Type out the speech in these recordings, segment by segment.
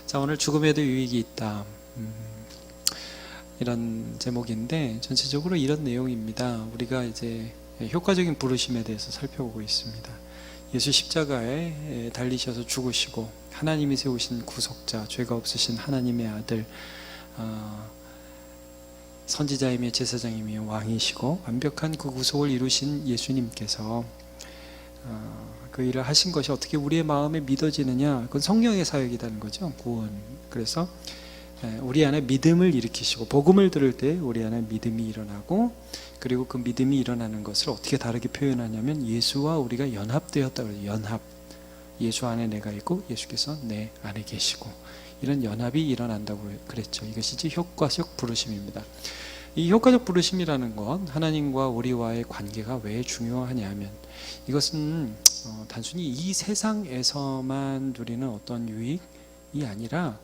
자, 오늘 죽음에도 유익이 있다. 이런 제목인데 전체적으로 이런 내용입니다. 우리가 이제 효과적인 부르심에 대해서 살펴보고 있습니다. 예수 십자가에 달리셔서 죽으시고 하나님이 세우신 구속자, 죄가 없으신 하나님의 아들, 선지자이며 제사장이며 왕이시고 완벽한 그 구속을 이루신 예수님께서 그 일을 하신 것이 어떻게 우리의 마음에 믿어지느냐, 그건 성령의 사역이라는 거죠. 구원. 그래서 우리 안에 믿음을 일으키시고 복음을 들을 때 우리 안에 믿음이 일어나고, 그리고 그 믿음이 일어나는 것을 어떻게 다르게 표현하냐면 예수와 우리가 연합되었다고 해요. 연합. 예수 안에 내가 있고 예수께서 내 안에 계시고, 이런 연합이 일어난다고 그랬죠. 이것이 효과적 부르심입니다. 이 효과적 부르심이라는 것, 하나님과 우리와의 관계가 왜 중요하냐면, 이것은 단순히 이 세상에서만 누리는 어떤 유익이 아니라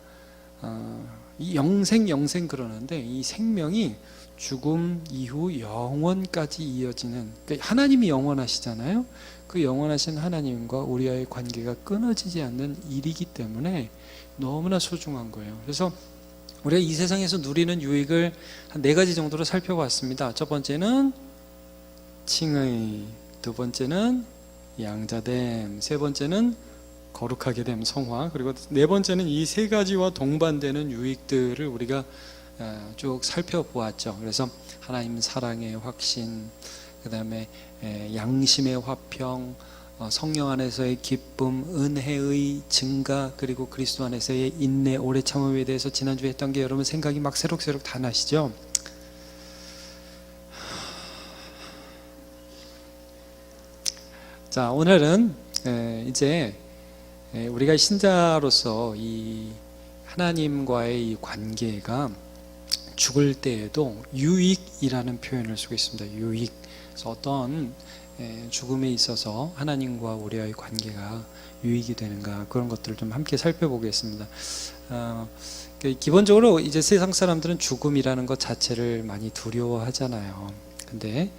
이 영생 그러는데, 이 생명이 죽음 이후 영원까지 이어지는, 그러니까 하나님이 영원하시잖아요. 그 영원하신 하나님과 우리와의 관계가 끊어지지 않는 일이기 때문에 너무나 소중한 거예요. 그래서 우리가 이 세상에서 누리는 유익을 한 4가지 정도로 살펴봤습니다. 첫 번째는 칭의, 두 번째는 양자됨, 세 번째는 거룩하게 됨, 성화, 그리고 네 번째는 이 3가지와 동반되는 유익들을 우리가 쭉 살펴보았죠. 그래서 하나님 사랑의 확신, 그 다음에 양심의 화평, 성령 안에서의 기쁨, 은혜의 증가, 그리고 그리스도 안에서의 인내, 오래 참음에 대해서 지난주에 했던 게 여러분 생각이 막 새록새록 다 나시죠? 자, 오늘은 이제 우리가 신자로서 이 하나님과의 이 관계가 죽을 때에도 유익이라는 표현을 쓰고 있습니다. 유익. 그래서 어떤 죽음에 있어서 하나님과 우리와의 관계가 유익이 되는가, 그런 것들을 좀 함께 살펴보겠습니다. 기본적으로 이제 세상 사람들은 죽음이라는 것 자체를 많이 두려워하잖아요. 근데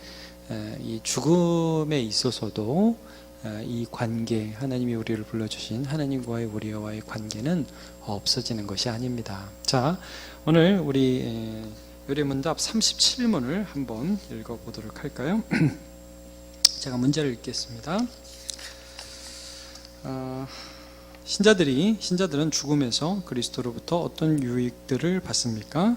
이 죽음에 있어서도 이 관계, 하나님이 우리를 불러주신 하나님과의 우리와의 관계는 없어지는 것이 아닙니다. 자, 오늘 우리 요리문답 37문을 한번 읽어보도록 할까요? 제가 문제를 읽겠습니다. 신자들은 죽음에서 그리스도로부터 어떤 유익들을 받습니까?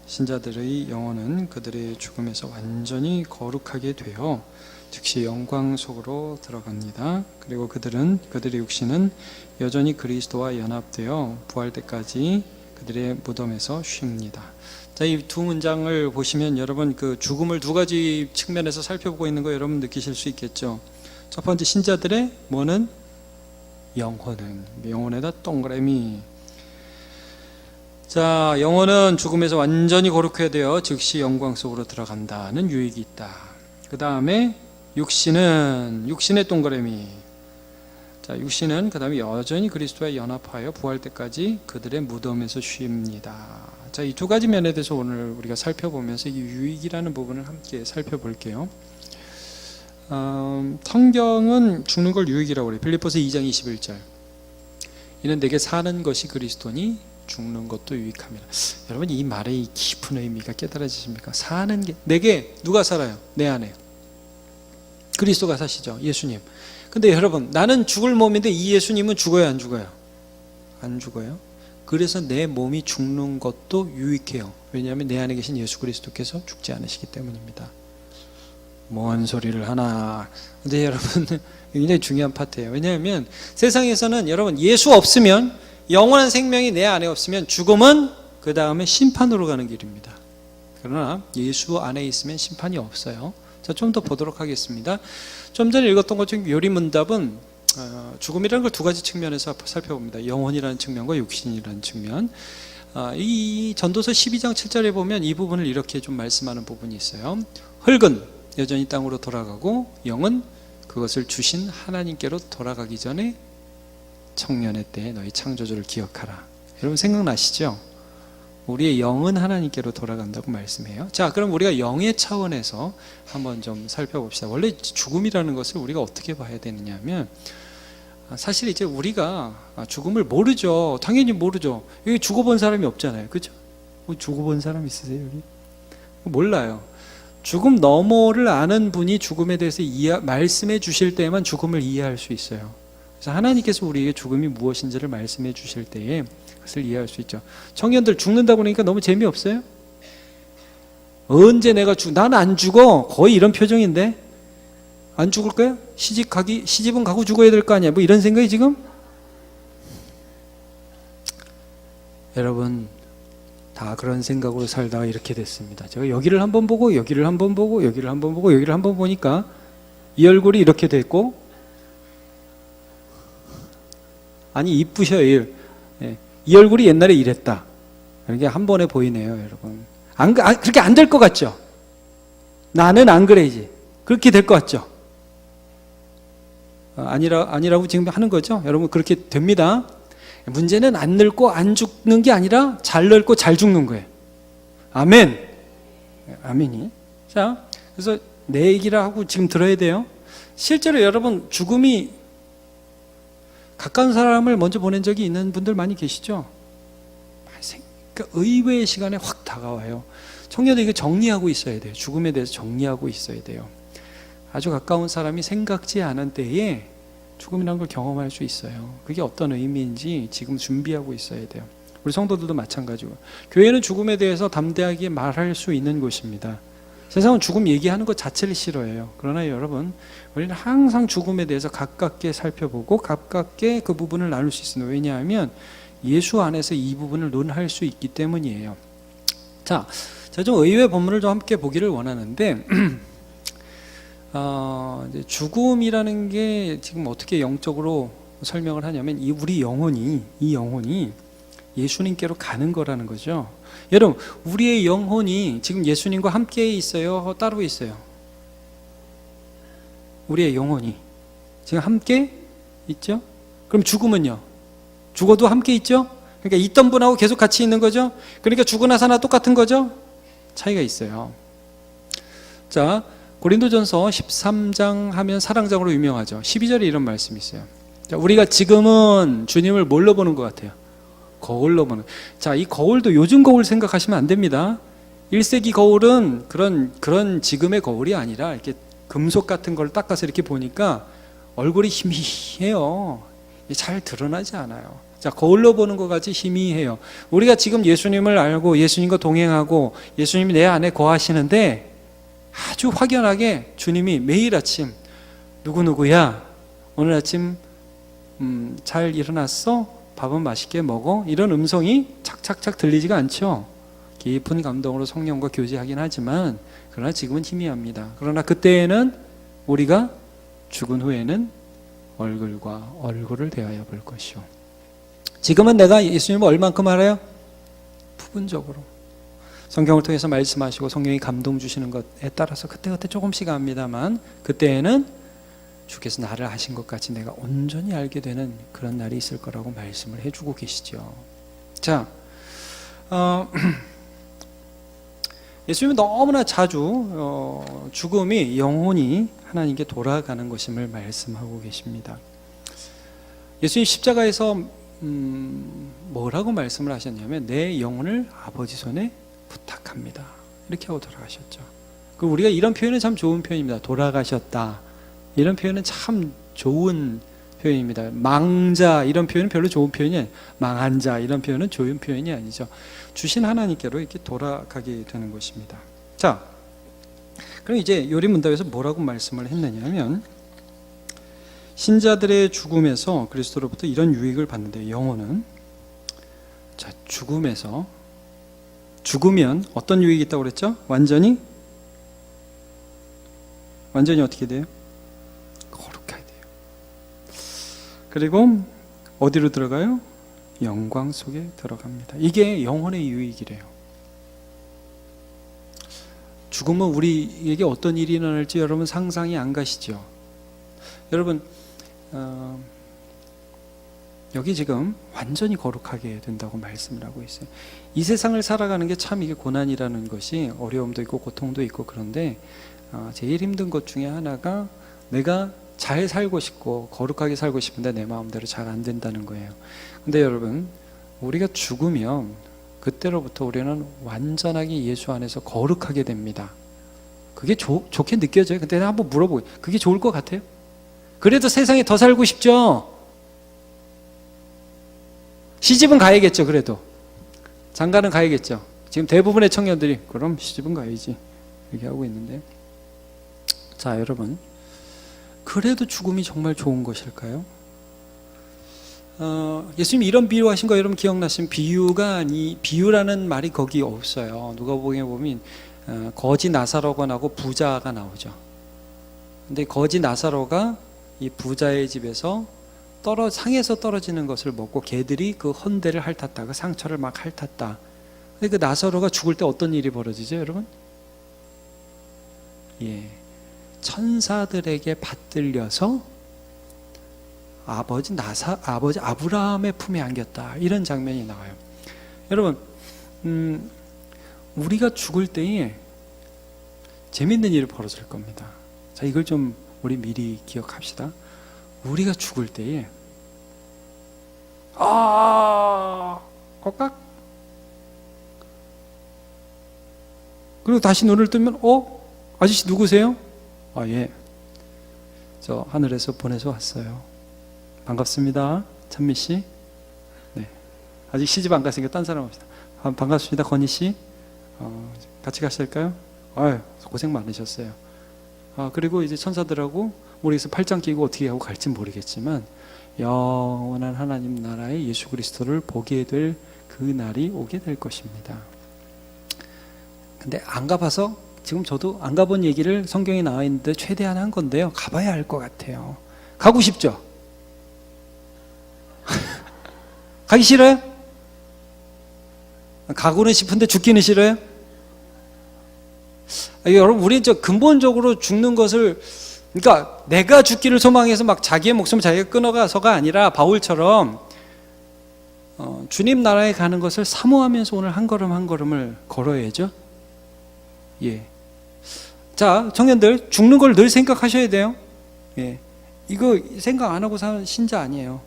신자들의 영혼은 그들의 죽음에서 완전히 거룩하게 되어 즉시 영광 속으로 들어갑니다. 그리고 그들의 육신은 여전히 그리스도와 연합되어 부활 때까지 그들의 무덤에서 쉽니다. 자, 이 두 문장을 보시면 여러분 그 죽음을 2가지 측면에서 살펴보고 있는 거 여러분 느끼실 수 있겠죠. 첫 번째, 신자들의 뭐는? 영혼에다 동그라미. 자, 영혼은 죽음에서 완전히 거룩해야 되어 즉시 영광 속으로 들어간다는 유익이 있다. 그 다음에 육신의 동그라미. 자, 육신은 그 다음에 여전히 그리스도와 연합하여 부활 때까지 그들의 무덤에서 쉽니다. 자, 이 2가지 면에 대해서 오늘 우리가 살펴보면서 이 유익이라는 부분을 함께 살펴볼게요. 성경은 죽는 걸 유익이라고 그래요. 필립보서 2장 21절. 이는 내게 사는 것이 그리스도니 죽는 것도 유익합니다. 여러분, 이 말의 이 깊은 의미가 깨달아지십니까? 사는 게, 내게 누가 살아요? 내 안에 그리스도가 사시죠. 예수님. 근데 여러분, 나는 죽을 몸인데 이 예수님은 죽어요, 안 죽어요? 안 죽어요. 그래서 내 몸이 죽는 것도 유익해요. 왜냐하면 내 안에 계신 예수 그리스도께서 죽지 않으시기 때문입니다. 뭔 소리를 하나. 근데 여러분, 굉장히 중요한 파트예요. 왜냐하면 세상에서는 여러분, 예수 없으면, 영원한 생명이 내 안에 없으면 죽음은 그 다음에 심판으로 가는 길입니다. 그러나 예수 안에 있으면 심판이 없어요. 자, 좀 더 보도록 하겠습니다. 좀 전에 읽었던 것 중 요리문답은 죽음이라는 걸 2가지 측면에서 살펴봅니다. 영혼이라는 측면과 육신이라는 측면. 이 전도서 12장 7절에 보면 이 부분을 이렇게 좀 말씀하는 부분이 있어요. 흙은 여전히 땅으로 돌아가고 영은 그것을 주신 하나님께로 돌아가기 전에 청년의 때에 너희 창조주를 기억하라. 여러분 생각나시죠? 우리의 영은 하나님께로 돌아간다고 말씀해요. 자, 그럼 우리가 영의 차원에서 한번 좀 살펴봅시다. 원래 죽음이라는 것을 우리가 어떻게 봐야 되느냐 하면 사실 이제 우리가 죽음을 모르죠. 당연히 모르죠. 여기 죽어본 사람이 없잖아요. 그죠? 뭐 죽어본 사람 있으세요 여기? 몰라요. 죽음 너머를 아는 분이 죽음에 대해서 말씀해 주실 때에만 죽음을 이해할 수 있어요. 그래서 하나님께서 우리에게 죽음이 무엇인지를 말씀해 주실 때에 그것을 이해할 수 있죠. 청년들 죽는다 그러니까 너무 재미없어요? 언제 내가 난 안 죽어. 거의 이런 표정인데 안 죽을 거야? 시집은 가고 죽어야 될 거 아니야? 뭐 이런 생각이 지금? 여러분 다 그런 생각으로 살다가 이렇게 됐습니다. 제가 여기를 한번 보고 여기를 한번 보고 여기를 한번 보고 여기를 한번 보니까 이 얼굴이 이렇게 됐고, 아니 이쁘셔요. 이 얼굴이 옛날에 이랬다. 이게 한 번에 보이네요, 여러분. 그렇게 안 될 것 같죠? 나는 안 그래야지. 그렇게 될 것 같죠? 아니라고 지금 하는 거죠? 여러분 그렇게 됩니다. 문제는 안 늙고 안 죽는 게 아니라 잘 늙고 잘 죽는 거예요. 아멘. 아멘이. 자, 그래서 내 얘기를 하고 지금 들어야 돼요. 실제로 여러분 죽음이 가까운 사람을 먼저 보낸 적이 있는 분들 많이 계시죠? 그러니까 의외의 시간에 확 다가와요. 청년들 이거 정리하고 있어야 돼요. 죽음에 대해서 정리하고 있어야 돼요. 아주 가까운 사람이 생각지 않은 때에 죽음이라는 걸 경험할 수 있어요. 그게 어떤 의미인지 지금 준비하고 있어야 돼요. 우리 성도들도 마찬가지고. 교회는 죽음에 대해서 담대하게 말할 수 있는 곳입니다. 세상은 죽음 얘기하는 것 자체를 싫어해요. 그러나 여러분, 우리는 항상 죽음에 대해서 가깝게 살펴보고 가깝게 그 부분을 나눌 수 있습니다. 왜냐하면 예수 안에서 이 부분을 논할 수 있기 때문이에요. 자, 제가 좀 의외의 본문을 좀 함께 보기를 원하는데 이제 죽음이라는 게 지금 어떻게 영적으로 설명을 하냐면 우리 영혼이 예수님께로 가는 거라는 거죠. 여러분, 우리의 영혼이 지금 예수님과 함께 있어요? 따로 있어요? 우리의 영혼이 지금 함께 있죠? 그럼 죽음은요? 죽어도 함께 있죠? 그러니까 있던 분하고 계속 같이 있는 거죠? 그러니까 죽고 나서 하나 똑같은 거죠? 차이가 있어요. 자, 고린도전서 13장 하면 사랑장으로 유명하죠. 12절에 이런 말씀이 있어요. 자, 우리가 지금은 주님을 뭘로 보는 것 같아요? 거울로 보는. 자, 이 거울도 요즘 거울 생각하시면 안 됩니다. 1세기 거울은 그런 지금의 거울이 아니라 이렇게 금속 같은 걸 닦아서 이렇게 보니까 얼굴이 희미해요. 잘 드러나지 않아요. 자, 거울로 보는 것 같이 희미해요. 우리가 지금 예수님을 알고 예수님과 동행하고 예수님이 내 안에 거하시는데 아주 확연하게 주님이 매일 아침 누구누구야 오늘 아침 잘 일어났어? 밥은 맛있게 먹어? 이런 음성이 착착착 들리지가 않죠. 깊은 감동으로 성령과 교제하긴 하지만 그러나 지금은 희미합니다. 그러나 그때에는 우리가 죽은 후에는 얼굴과 얼굴을 대하여 볼 것이요. 지금은 내가 예수님을 얼만큼 알아요? 부분적으로. 성경을 통해서 말씀하시고 성령이 감동 주시는 것에 따라서 그때그때 조금씩 압니다만 그때에는 주께서 나를 아신 것 같이 내가 온전히 알게 되는 그런 날이 있을 거라고 말씀을 해주고 계시죠. 자, 예수님은 너무나 자주 죽음이 영혼이 하나님께 돌아가는 것임을 말씀하고 계십니다. 예수님 십자가에서 뭐라고 말씀을 하셨냐면 내 영혼을 아버지 손에 부탁합니다. 이렇게 하고 돌아가셨죠. 그 우리가 이런 표현은 참 좋은 표현입니다. 돌아가셨다. 이런 표현은 참 좋은 표현입니다. 망자 이런 표현은 별로 좋은 표현이 아니에요. 망한 자 이런 표현은 좋은 표현이 아니죠. 주신 하나님께로 이렇게 돌아가게 되는 것입니다. 자, 그럼 이제 요리문답에서 뭐라고 말씀을 했느냐면 신자들의 죽음에서 그리스도로부터 이런 유익을 받는데 영혼은 자 죽으면 어떤 유익이 있다고 그랬죠? 완전히 어떻게 돼요? 거룩하게 돼요. 그리고 어디로 들어가요? 영광 속에 들어갑니다. 이게 영혼의 유익이래요. 죽으면 우리에게 어떤 일이 일어날지 여러분 상상이 안 가시죠? 여러분 여기 지금 완전히 거룩하게 된다고 말씀을 하고 있어요. 이 세상을 살아가는 게 참 이게 고난이라는 것이 어려움도 있고 고통도 있고 그런데 제일 힘든 것 중에 하나가 내가 잘 살고 싶고 거룩하게 살고 싶은데 내 마음대로 잘 안 된다는 거예요. 근데 여러분, 우리가 죽으면 그때로부터 우리는 완전하게 예수 안에서 거룩하게 됩니다. 그게 좋게 느껴져요? 근데 한번 물어보고, 그게 좋을 것 같아요? 그래도 세상에 더 살고 싶죠? 시집은 가야겠죠. 그래도 장가는 가야겠죠. 지금 대부분의 청년들이 그럼 시집은 가야지 이렇게 하고 있는데, 자 여러분, 그래도 죽음이 정말 좋은 것일까요? 예수님이 이런 비유 하신 거 여러분 기억나시면, 비유라는 말이 거기 없어요. 누가복음에 보면 거지 나사로가 나오고 부자가 나오죠. 근데 거지 나사로가 이 부자의 집에서 상에서 떨어지는 것을 먹고 개들이 그 헌대를 핥았다, 그 상처를 막 핥았다. 근데 그 나사로가 죽을 때 어떤 일이 벌어지죠, 여러분? 예, 천사들에게 받들려서 아버지 아브라함의 품에 안겼다, 이런 장면이 나와요. 여러분, 우리가 죽을 때에 재밌는 일이 벌어질 겁니다. 자, 이걸 좀 우리 미리 기억합시다. 우리가 죽을 때에 꺽깍, 그리고 다시 눈을 뜨면 아저씨 누구세요? 예, 저 하늘에서 보내서 왔어요. 반갑습니다, 찬미씨. 네, 아직 시집 안 갔으니까 딴 사람 합시다. 반갑습니다, 건희씨. 같이 가실까요? 고생 많으셨어요. 그리고 이제 천사들하고 모르겠어요. 팔짱 끼고 어떻게 하고 갈지 모르겠지만 영원한 하나님 나라의 예수 그리스도를 보게 될 그 날이 오게 될 것입니다. 근데 안 가봐서, 지금 저도 안 가본 얘기를 성경에 나와 있는데 최대한 한 건데요, 가봐야 할 것 같아요. 가고 싶죠? 가기 싫어요? 가고는 싶은데 죽기는 싫어요? 여러분, 우리는 근본적으로 죽는 것을, 그러니까 내가 죽기를 소망해서 막 자기의 목숨을 자기가 끊어가서가 아니라 바울처럼 주님 나라에 가는 것을 사모하면서 오늘 한 걸음 한 걸음을 걸어야죠. 예. 자, 청년들, 죽는 걸 늘 생각하셔야 돼요. 예. 이거 생각 안 하고 사는 신자 아니에요.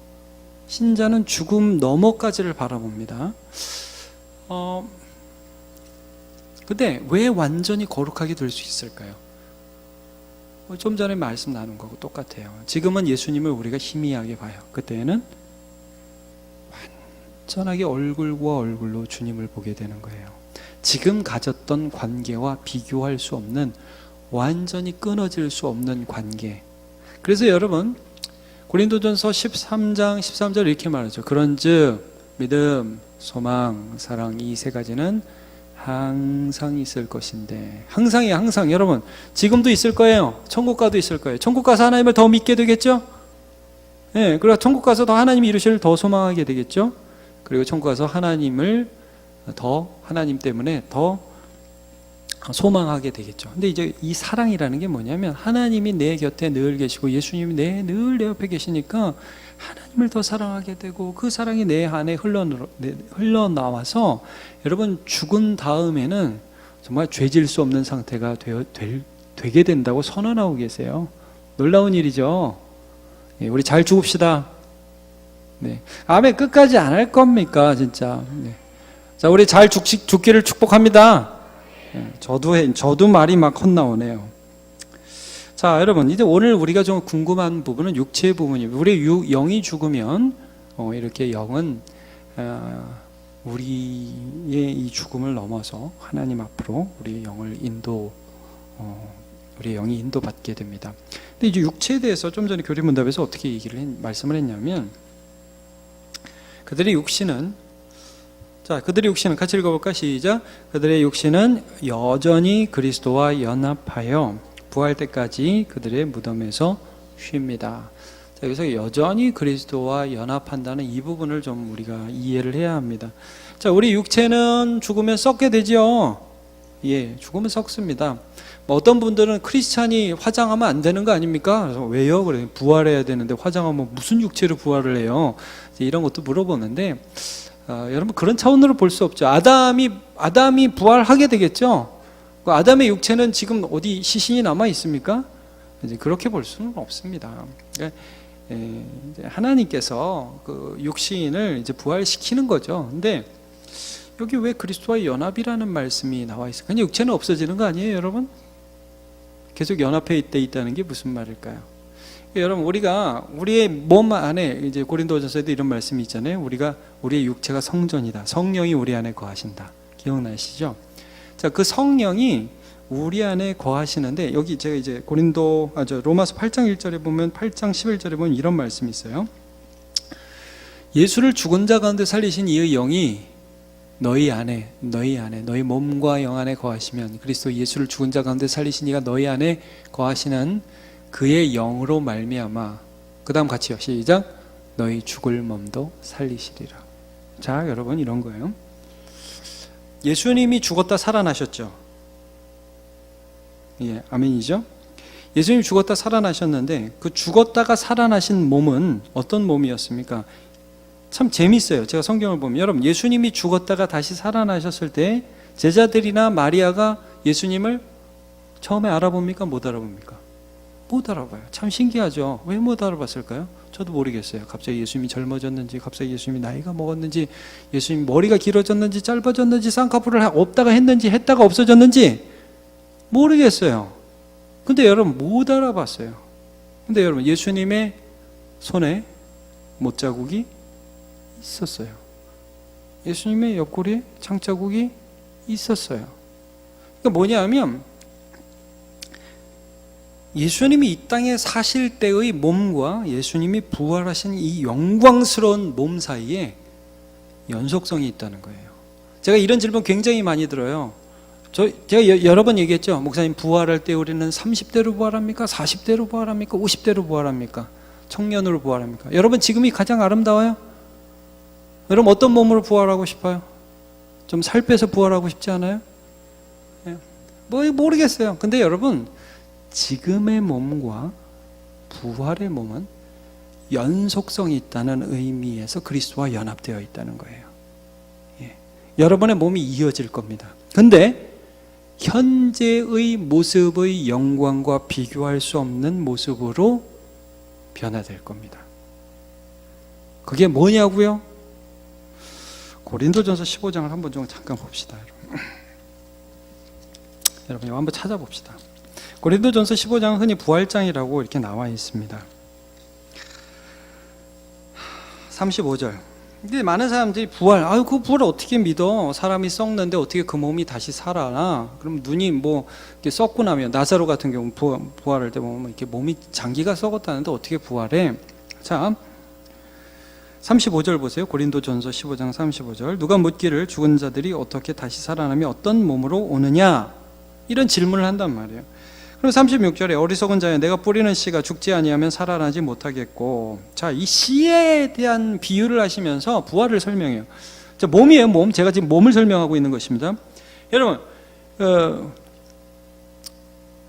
신자는 죽음 너머까지를 바라봅니다. 근데 왜 완전히 거룩하게 될 수 있을까요? 좀 전에 말씀 나눈 거고 똑같아요. 지금은 예수님을 우리가 희미하게 봐요. 그때는 완전하게 얼굴과 얼굴로 주님을 보게 되는 거예요. 지금 가졌던 관계와 비교할 수 없는, 완전히 끊어질 수 없는 관계. 그래서 여러분, 고린도전서 13장 13절 이렇게 말하죠. 그런즉 믿음, 소망, 사랑, 이 세 가지는 항상 있을 것인데. 항상이에요, 항상. 여러분, 지금도 있을 거예요. 천국 가도 있을 거예요. 천국 가서 하나님을 더 믿게 되겠죠? 예, 그리고 천국 가서 더 하나님이 이루실 더 소망하게 되겠죠? 그리고 천국 가서 하나님 때문에 더 소망하게 되겠죠. 근데 이제 이 사랑이라는 게 뭐냐면, 하나님이 내 곁에 늘 계시고 예수님이 늘 내 옆에 계시니까 하나님을 더 사랑하게 되고, 그 사랑이 내 안에 흘러나와서 여러분, 죽은 다음에는 정말 죄질 수 없는 상태가 되게 된다고 선언하고 계세요. 놀라운 일이죠. 예, 우리 잘 죽읍시다. 네. 아멘. 끝까지 안 할 겁니까 진짜. 네. 자, 우리 잘 죽기를 축복합니다. 네. 저도 말이 막 헛나오네요. 자, 여러분, 이제 오늘 우리가 좀 궁금한 부분은 육체의 부분입니다. 우리 영이 죽으면 이렇게 영은 우리의 이 죽음을 넘어서 하나님 앞으로 우리의 영이 인도받게 됩니다. 근데 이제 육체에 대해서 좀 전에 교리문답에서 어떻게 말씀을 했냐면, 그들의 육신은 같이 읽어볼까? 시작. 그들의 육신은 여전히 그리스도와 연합하여 부활 때까지 그들의 무덤에서 쉽니다. 자, 여기서 여전히 그리스도와 연합한다는 이 부분을 좀 우리가 이해를 해야 합니다. 자, 우리 육체는 죽으면 썩게 되죠. 예, 죽으면 썩습니다. 어떤 분들은 크리스찬이 화장하면 안 되는 거 아닙니까? 그래서 왜요? 그래, 부활해야 되는데 화장하면 무슨 육체로 부활을 해요? 이런 것도 물어보는데, 여러분, 그런 차원으로 볼 수 없죠. 아담이 부활하게 되겠죠. 아담의 육체는 지금 어디 시신이 남아 있습니까? 이제 그렇게 볼 수는 없습니다. 그러니까 이제 하나님께서 그 육신을 이제 부활시키는 거죠. 근데 여기 왜 그리스도와의 연합이라는 말씀이 나와 있어요? 그냥 육체는 없어지는 거 아니에요, 여러분? 계속 연합해 있다는 게 무슨 말일까요? 여러분, 우리가 우리의 몸 안에, 이제 고린도전서에도 이런 말씀이 있잖아요. 우리의 육체가 성전이다. 성령이 우리 안에 거하신다. 기억나시죠? 자, 그 성령이 우리 안에 거하시는데, 여기 제가 이제 로마서 8장 1절에 보면, 8장 11절에 보면 이런 말씀이 있어요. 예수를 죽은 자 가운데 살리신 이의 영이 너희 몸과 영 안에 거하시면, 그리스도 예수를 죽은 자 가운데 살리신 이가 너희 안에 거하시는 그의 영으로 말미암아, 그 다음 같이요, 시작, 너희 죽을 몸도 살리시리라. 자, 여러분, 이런 거예요. 예수님이 죽었다 살아나셨죠. 예, 아멘이죠. 예수님이 죽었다 살아나셨는데, 그 죽었다가 살아나신 몸은 어떤 몸이었습니까? 참 재밌어요. 제가 성경을 보면, 여러분, 예수님이 죽었다가 다시 살아나셨을 때 제자들이나 마리아가 예수님을 처음에 알아봅니까? 못 알아봅니까? 못 알아봐요. 참 신기하죠. 왜 못 알아봤을까요? 저도 모르겠어요. 갑자기 예수님이 젊어졌는지, 갑자기 예수님이 나이가 먹었는지, 예수님 머리가 길어졌는지 짧아졌는지, 쌍꺼풀을 없다가 했는지, 했다가 없어졌는지 모르겠어요. 근데 여러분, 못 알아봤어요. 근데 여러분, 예수님의 손에 못자국이 있었어요. 예수님의 옆구리에 창자국이 있었어요. 그러니까 뭐냐면, 예수님이 이 땅에 사실 때의 몸과 예수님이 부활하신 이 영광스러운 몸 사이에 연속성이 있다는 거예요. 제가 이런 질문 굉장히 많이 들어요. 제가 여러 번 얘기했죠. 목사님, 부활할 때 우리는 30대로 부활합니까? 40대로 부활합니까? 50대로 부활합니까? 청년으로 부활합니까? 여러분, 지금이 가장 아름다워요? 여러분, 어떤 몸으로 부활하고 싶어요? 좀 살 빼서 부활하고 싶지 않아요? 모르겠어요. 근데 여러분, 지금의 몸과 부활의 몸은 연속성이 있다는 의미에서 그리스도와 연합되어 있다는 거예요. 예. 여러분의 몸이 이어질 겁니다. 근데 현재의 모습의 영광과 비교할 수 없는 모습으로 변화될 겁니다. 그게 뭐냐고요? 고린도전서 15장을 한번 좀 잠깐 봅시다. 여러분, 이거 한번 찾아봅시다. 고린도전서 15장은 흔히 부활장이라고 이렇게 나와 있습니다. 35절. 근데 많은 사람들이 그 부활을 어떻게 믿어? 사람이 썩는데 어떻게 그 몸이 다시 살아나? 그럼 눈이 이렇게 썩고 나면, 나사로 같은 경우 부활할 때 보면 이렇게 몸이 장기가 썩었다는데 어떻게 부활해? 자, 35절 보세요. 고린도전서 15장 35절. 누가 묻기를 죽은 자들이 어떻게 다시 살아나며 어떤 몸으로 오느냐? 이런 질문을 한단 말이에요. 그리고 36절에 어리석은 자여, 내가 뿌리는 씨가 죽지 아니하면 살아나지 못하겠고. 자, 이 씨에 대한 비유를 하시면서 부활을 설명해요. 자, 몸이에요, 몸. 제가 지금 몸을 설명하고 있는 것입니다. 여러분,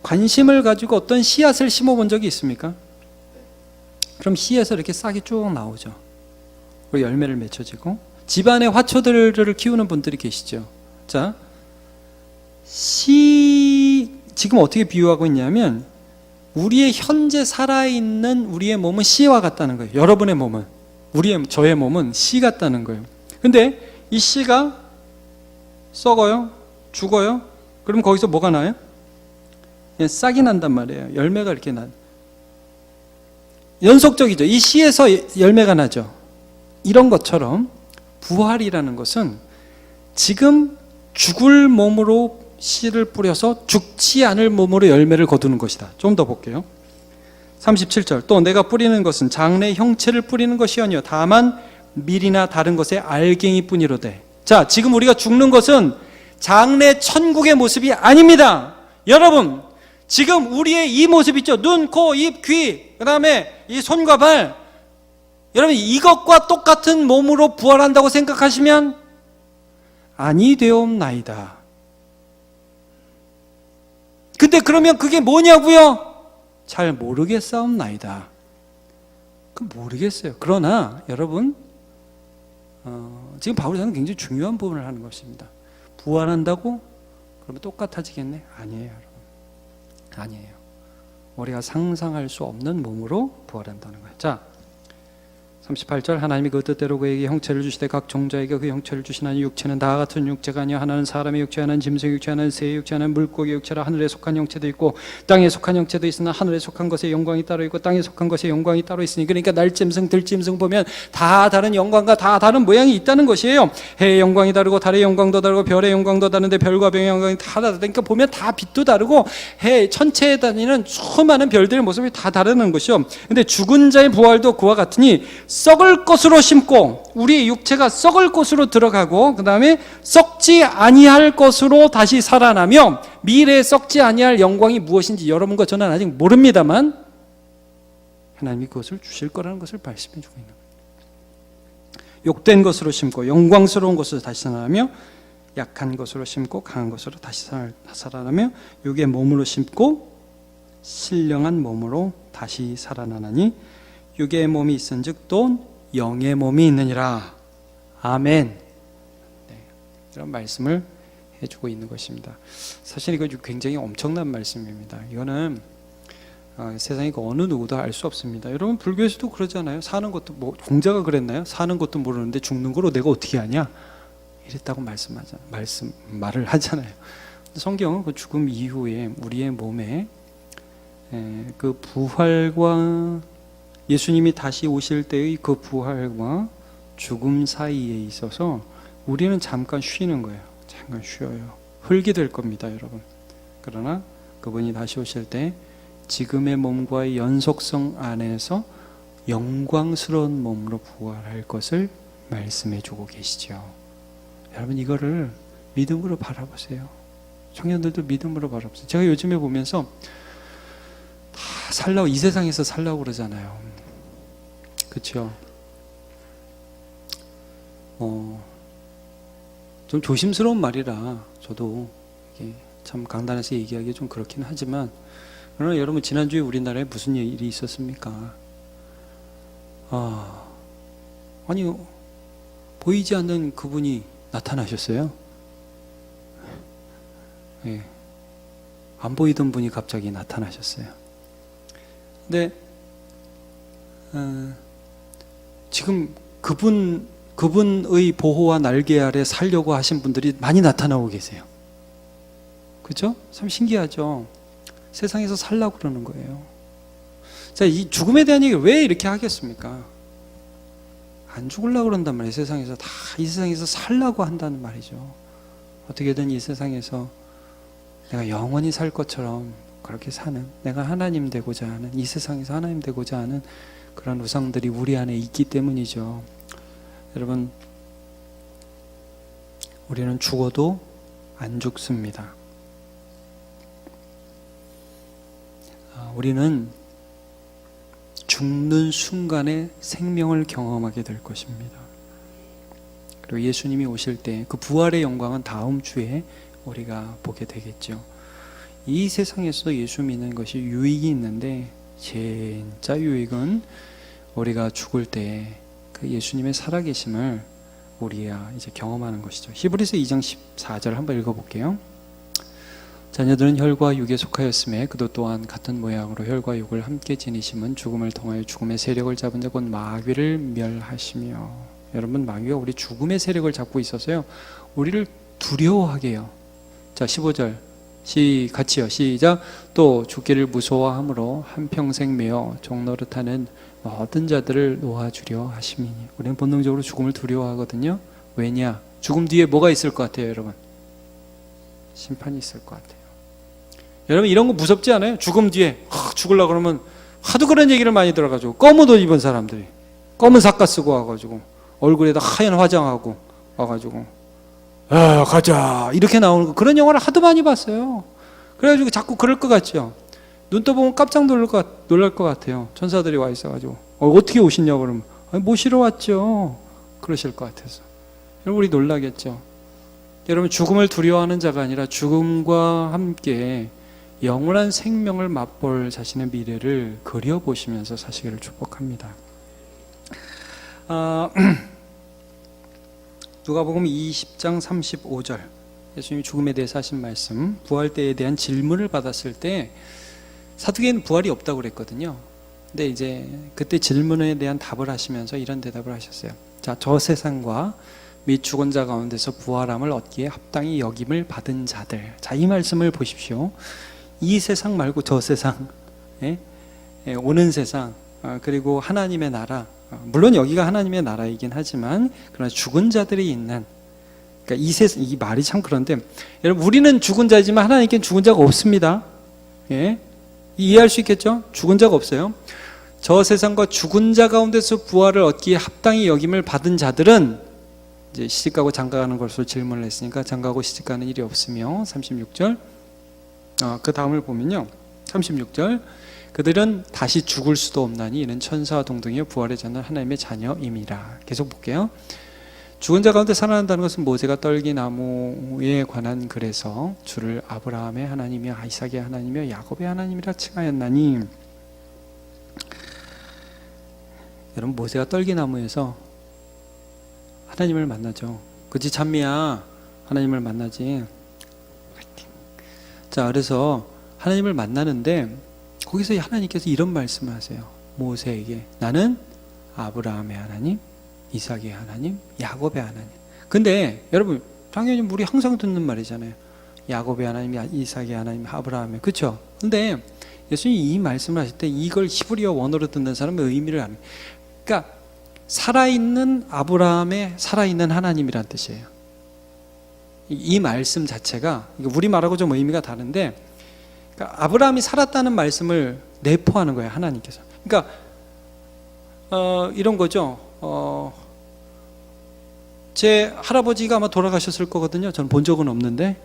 관심을 가지고 어떤 씨앗을 심어본 적이 있습니까? 그럼 씨에서 이렇게 싹이 쭉 나오죠. 그리고 열매를 맺혀지고, 집안에 화초들을 키우는 분들이 계시죠. 자, 지금 어떻게 비유하고 있냐면, 우리의 현재 살아있는 우리의 몸은 씨와 같다는 거예요. 여러분의 몸은, 저의 몸은 씨 같다는 거예요. 근데 이 씨가 썩어요, 죽어요. 그럼 거기서 뭐가 나요? 그냥 싹이 난단 말이에요. 열매가 이렇게 연속적이죠. 이 씨에서 열매가 나죠. 이런 것처럼 부활이라는 것은 지금 죽을 몸으로 씨를 뿌려서 죽지 않을 몸으로 열매를 거두는 것이다. 좀 더 볼게요. 37절. 또 내가 뿌리는 것은 장래 형체를 뿌리는 것이 아니요 다만 밀이나 다른 것의 알갱이 뿐이로되. 자, 지금 우리가 죽는 것은 장래 천국의 모습이 아닙니다. 여러분, 지금 우리의 이 모습 있죠? 눈, 코, 입, 귀, 그 다음에 이 손과 발. 여러분, 이것과 똑같은 몸으로 부활한다고 생각하시면 아니 되옵나이다. 근데 그러면 그게 뭐냐고요? 잘 모르겠사옵나이다. 모르겠어요. 그러나 여러분, 지금 바울이 하는 굉장히 중요한 부분을 하는 것입니다. 부활한다고? 그러면 똑같아지겠네? 아니에요, 여러분. 아니에요. 우리가 상상할 수 없는 몸으로 부활한다는 거예요. 자, 38절 하나님이 그 뜻대로 그에게 형체를 주시되 각 종자에게 그 형체를 주시나니 육체는 다 같은 육체가 아니요 하나는 사람의 육체, 하나는 짐승의 육체, 하나는 새의 육체, 하나는 물고기 육체라. 하늘에 속한 형체도 있고 땅에 속한 형체도 있으나 하늘에 속한 것의 영광이 따로 있고 땅에 속한 것의 영광이 따로 있으니, 그러니까 날짐승 들짐승 보면 다 다른 영광과 다 다른 모양이 있다는 것이에요. 해의 영광이 다르고 달의 영광도 다르고 별의 영광도 다른데 별과 병의 영광이 다 다르다. 그러니까 보면 다 빛도 다르고 해 천체에 다니는 수많은 별들의 모습이 다 다르는 것이요. 근데 죽은 자의 부활도 그와 같으니 썩을 것으로 심고, 우리의 육체가 썩을 것으로 들어가고 그 다음에 썩지 아니할 것으로 다시 살아나며, 미래에 썩지 아니할 영광이 무엇인지 여러분과 저는 아직 모릅니다만 하나님이 그것을 주실 거라는 것을 말씀해 주고 있는 거예요. 욕된 것으로 심고 영광스러운 것으로 다시 살아나며, 약한 것으로 심고 강한 것으로 다시 살아나며, 육의 몸으로 심고 신령한 몸으로 다시 살아나나니 육의 몸이 있은즉 또 영의 몸이 있느니라. 아멘. 네, 이런 말씀을 해주고 있는 것입니다. 사실 이거 굉장히 엄청난 말씀입니다. 이거는 세상에 어느 누구도 알 수 없습니다. 여러분 불교에서도 그러잖아요. 사는 것도 공자가 그랬나요? 사는 것도 모르는데 죽는 거로 내가 어떻게 아냐? 이랬다고 말을 하잖아요. 성경은 그 죽음 이후에 우리의 몸에 그 부활과 예수님이 다시 오실 때의 그 부활과 죽음 사이에 있어서 우리는 잠깐 쉬는 거예요. 잠깐 쉬어요. 흙이 될 겁니다, 여러분. 그러나 그분이 다시 오실 때 지금의 몸과의 연속성 안에서 영광스러운 몸으로 부활할 것을 말씀해 주고 계시죠. 여러분 이거를 믿음으로 바라보세요. 청년들도 믿음으로 바라보세요. 제가 요즘에 보면서 다 살라고, 이 세상에서 살라고 그러잖아요. 그렇죠? 좀 조심스러운 말이라 저도 이게 참 강단에서 얘기하기 좀 그렇긴 하지만, 그러나 여러분 지난주에 우리나라에 무슨 일이 있었습니까? 아니 보이지 않는 그분이 나타나셨어요. 예, 안 보이던 분이 갑자기 나타나셨어요. 근데 지금 그분의 보호와 날개 아래 살려고 하신 분들이 많이 나타나고 계세요. 그렇죠? 참 신기하죠. 세상에서 살라고 그러는 거예요. 자, 이 죽음에 대한 얘기를 왜 이렇게 하겠습니까? 안 죽으려고 그런단 말이에요. 세상에서 다 이 세상에서 살라고 한다는 말이죠. 어떻게든 이 세상에서 내가 영원히 살 것처럼 그렇게 사는, 내가 하나님 되고자 하는, 이 세상에서 하나님 되고자 하는 그런 우상들이 우리 안에 있기 때문이죠. 여러분, 우리는 죽어도 안 죽습니다. 우리는 죽는 순간에 생명을 경험하게 될 것입니다. 그리고 예수님이 오실 때 그 부활의 영광은 다음 주에 우리가 보게 되겠죠. 이 세상에서 예수 믿는 것이 유익이 있는데, 진짜 유익은 우리가 죽을 때 그 예수님의 살아계심을 우리가 이제 경험하는 것이죠. 히브리서 2장 14절 한번 읽어볼게요. 자녀들은 혈과 육에 속하였음에 그도 또한 같은 모양으로 혈과 육을 함께 지니심은 죽음을 통하여 죽음의 세력을 잡은 자 곧 마귀를 멸하시며. 여러분, 마귀가 우리 죽음의 세력을 잡고 있어서요, 우리를 두려워하게 해요. 자, 15절 같이요. 시작. 또 죽기를 무서워함으로 한평생 매어 종노릇하는 모든 자들을 놓아주려 하심이니. 우리는 본능적으로 죽음을 두려워하거든요. 왜냐? 죽음 뒤에 뭐가 있을 것 같아요, 여러분? 심판이 있을 것 같아요. 여러분 이런 거 무섭지 않아요? 죽음 뒤에 죽으려고 그러면 하도 그런 얘기를 많이 들어가지고, 검은 옷 입은 사람들이 검은 삿가 쓰고 와가지고 얼굴에다 하얀 화장하고 와가지고 가자 이렇게 나오는 거, 그런 영화를 하도 많이 봤어요. 그래가지고 자꾸 그럴 것 같죠. 눈 떠보면 깜짝 놀랄 것 같아요. 천사들이 와 있어가지고 어떻게 오시냐고 그러면 모시러 왔죠. 그러실 것 같아서 여러분 우리 놀라겠죠. 여러분 죽음을 두려워하는 자가 아니라 죽음과 함께 영원한 생명을 맛볼 자신의 미래를 그려보시면서 사시기를 축복합니다. 누가복음 20장 35절 예수님이 죽음에 대해서 하신 말씀, 부활 때에 대한 질문을 받았을 때 사두개는 부활이 없다고 그랬거든요. 근데 이제 그때 질문에 대한 답을 하시면서 이런 대답을 하셨어요. 자, 저 세상과 및 죽은 자 가운데서 부활함을 얻기에 합당히 여김을 받은 자들. 자, 이 말씀을 보십시오. 이 세상 말고 저 세상, 오는 세상, 그리고 하나님의 나라. 물론 여기가 하나님의 나라이긴 하지만 그러나 죽은 자들이 있는, 그러니까 이 세상, 이 말이 참 그런데 여러분, 우리는 죽은 자지만 하나님께는 죽은 자가 없습니다. 예? 이해할 수 있겠죠? 죽은 자가 없어요. 저 세상과 죽은 자 가운데서 부활을 얻기에 합당히 여김을 받은 자들은, 이제 시집가고 장가가는 것으로 질문을 했으니까 장가고 시집가는 일이 없으며, 36절 그 다음을 보면요, 36절 그들은 다시 죽을 수도 없나니 이는 천사와 동등이요 부활의 자는 하나님의 자녀임이라. 계속 볼게요. 죽은 자 가운데 살아난다는 것은 모세가 떨기나무에 관한 글에서 주를 아브라함의 하나님이며 이삭의 하나님이며 야곱의 하나님이라 칭하였나니. 여러분, 모세가 떨기나무에서 하나님을 만나죠. 그치 찬미야, 하나님을 만나지. 자, 그래서 하나님을 만나는데 거기서 하나님께서 이런 말씀을 하세요. 모세에게 나는 아브라함의 하나님, 이삭의 하나님, 야곱의 하나님. 근데 여러분, 당연히 우리 항상 듣는 말이잖아요. 야곱의 하나님, 이삭의 하나님, 아브라함의, 그렇죠? 근데 예수님이 이 말씀을 하실 때 이걸 히브리어 원어로 듣는 사람의 의미를 아는, 그러니까 살아있는 아브라함의 살아있는 하나님이란 뜻이에요. 이 말씀 자체가 우리말하고 좀 의미가 다른데, 그러니까 아브라함이 살았다는 말씀을 내포하는 거예요, 하나님께서. 그러니까 이런 거죠. 제 할아버지가 아마 돌아가셨을 거거든요. 저는 본 적은 없는데,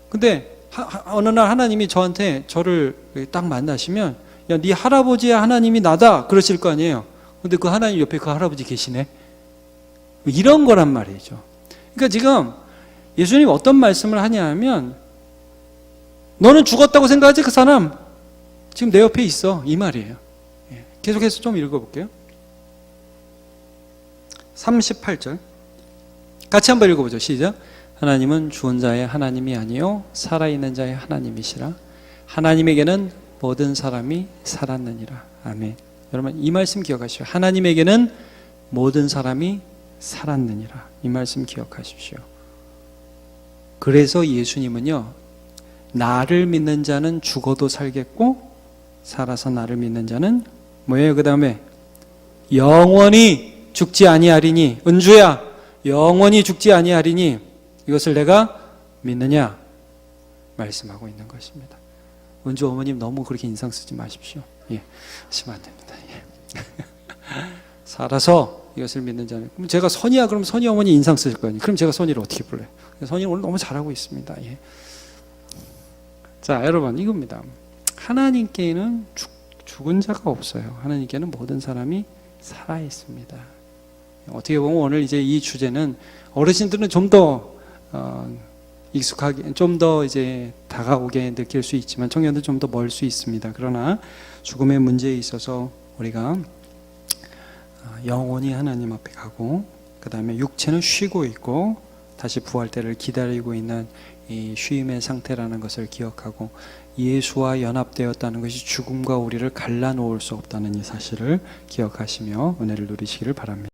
근데 어느 날 하나님이 저를 딱 만나시면, 야, 네 할아버지의 하나님이 나다 그러실 거 아니에요. 근데 그 하나님 옆에 그 할아버지 계시네. 이런 거란 말이죠. 그러니까 지금 예수님 어떤 말씀을 하냐면, 너는 죽었다고 생각하지? 그 사람 지금 내 옆에 있어, 이 말이에요. 계속해서 좀 읽어볼게요. 38절 같이 한번 읽어보죠. 시작. 하나님은 죽은 자의 하나님이 아니요 살아있는 자의 하나님이시라. 하나님에게는 모든 사람이 살았느니라. 아멘. 여러분, 이 말씀 기억하십시오. 하나님에게는 모든 사람이 살았느니라. 이 말씀 기억하십시오. 그래서 예수님은요, 나를 믿는 자는 죽어도 살겠고 살아서 나를 믿는 자는 뭐예요? 그 다음에 영원히 죽지 아니하리니. 은주야, 영원히 죽지 아니하리니 이것을 내가 믿느냐 말씀하고 있는 것입니다. 은주 어머님 너무 그렇게 인상 쓰지 마십시오. 예, 하시면 안 됩니다. 예. 살아서 이것을 믿는 자는. 그럼 제가 선이야, 그럼 선이 어머니 인상 쓰실 거 아니에요. 그럼 제가 선이를 어떻게 불러요? 선이 오늘 너무 잘하고 있습니다. 예. 자, 여러분, 이겁니다. 하나님께는 죽은 자가 없어요. 하나님께는 모든 사람이 살아 있습니다. 어떻게 보면 오늘 이제 이 주제는 어르신들은 좀 더 익숙하게, 좀 더 이제 다가오게 느낄 수 있지만 청년들 좀 더 멀 수 있습니다. 그러나 죽음의 문제에 있어서 우리가 영원히 하나님 앞에 가고, 그 다음에 육체는 쉬고 있고 다시 부활 때를 기다리고 있는 이 쉼의 상태라는 것을 기억하고, 예수와 연합되었다는 것이 죽음과 우리를 갈라놓을 수 없다는 이 사실을 기억하시며 은혜를 누리시기를 바랍니다.